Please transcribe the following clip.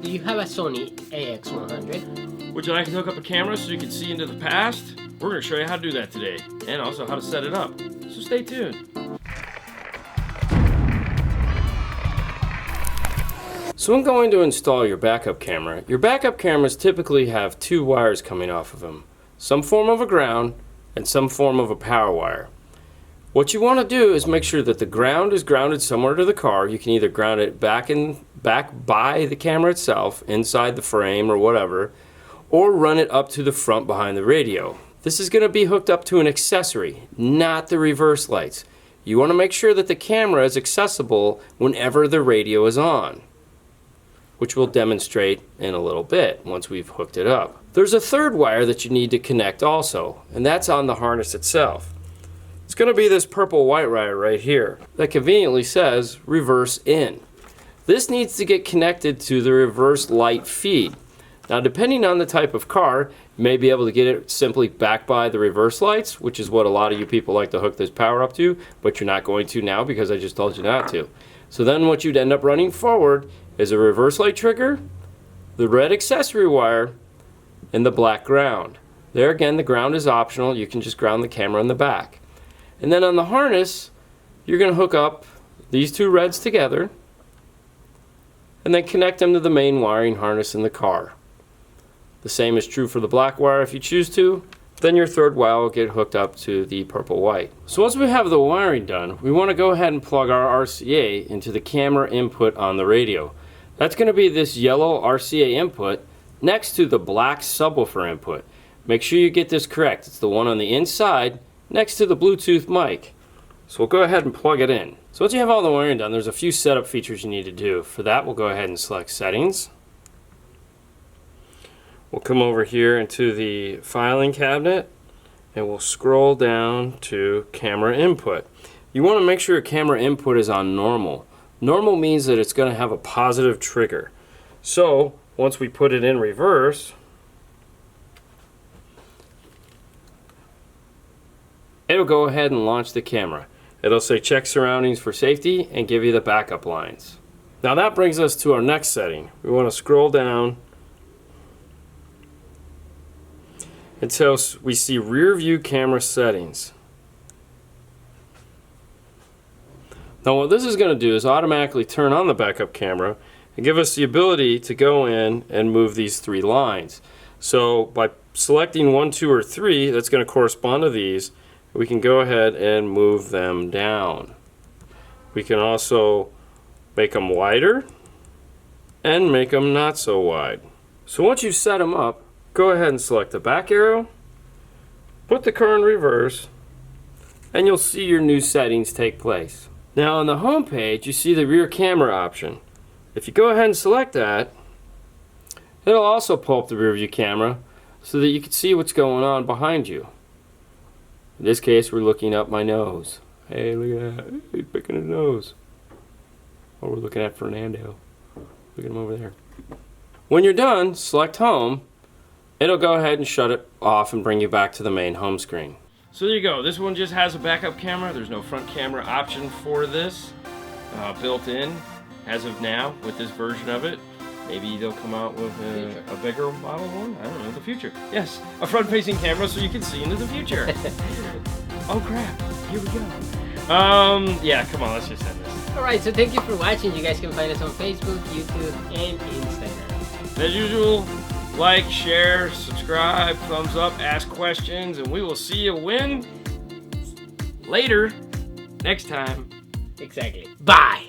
Do you have a Sony AX100? Would you like to hook up a camera so you can see into the past? We're going to show you how to do that today, and also how to set it up. So stay tuned. So when going to install your backup cameras typically have two wires coming off of them. Some form of a ground and some form of a power wire. What you want to do is make sure that the ground is grounded somewhere to the car. You can either ground it back by the camera itself, inside the frame or whatever, or run it up to the front behind the radio. This is going to be hooked up to an accessory, not the reverse lights. You want to make sure that the camera is accessible whenever the radio is on, which we'll demonstrate in a little bit once we've hooked it up. There's a third wire that you need to connect also, and that's on the harness itself. It's going to be this purple white wire right here that conveniently says reverse in. This needs to get connected to the reverse light feed. Now, depending on the type of car, you may be able to get it simply back by the reverse lights, which is what a lot of you people like to hook this power up to, but you're not going to now because I just told you not to. So then what you'd end up running forward is a reverse light trigger, the red accessory wire, and the black ground. There again, the ground is optional. You can just ground the camera in the back. And then on the harness, you're going to hook up these two reds together and then connect them to the main wiring harness in the car. The same is true for the black wire if you choose to. Then your third wire will get hooked up to the purple white. So once we have the wiring done, we want to go ahead and plug our RCA into the camera input on the radio. That's going to be this yellow RCA input next to the black subwoofer input. Make sure you get this correct. It's the one on the inside next to the Bluetooth mic. So we'll go ahead and plug it in. So once you have all the wiring done, there's a few setup features you need to do. For that, we'll go ahead and select Settings. We'll come over here into the filing cabinet and we'll scroll down to Camera Input. You want to make sure your camera input is on normal. Normal means that it's going to have a positive trigger. So once we put it in reverse, it'll go ahead and launch the camera. It'll say check surroundings for safety and give you the backup lines. Now that brings us to our next setting. We want to scroll down until we see rear view camera settings. Now what this is going to do is automatically turn on the backup camera and give us the ability to go in and move these three lines. So by selecting 1, 2, or 3, that's going to correspond to these. We can go ahead and move them down. We can also make them wider and make them not so wide. So once you've set them up, go ahead and select the back arrow, put the car in reverse, and you'll see your new settings take place. Now on the home page, you see the rear camera option. If you go ahead and select that, it'll also pull up the rear view camera so that you can see what's going on behind you. In this case, we're looking up my nose. Hey, look at that. He's picking his nose. Oh, we're looking at Fernando. Look at him over there. When you're done, select home. It'll go ahead and shut it off and bring you back to the main home screen. So there you go. This one just has a backup camera. There's no front camera option for this built in as of now with this version of it. Maybe they'll come out with a bigger model one. I don't know, the future. Yes, a front-facing camera so you can see into the future. Oh crap, here we go. Yeah, come on, let's just end this. Alright, so thank you for watching. You guys can find us on Facebook, YouTube, and Instagram. As usual, like, share, subscribe, thumbs up, ask questions, and we will see you when? Later. Next time. Exactly. Bye!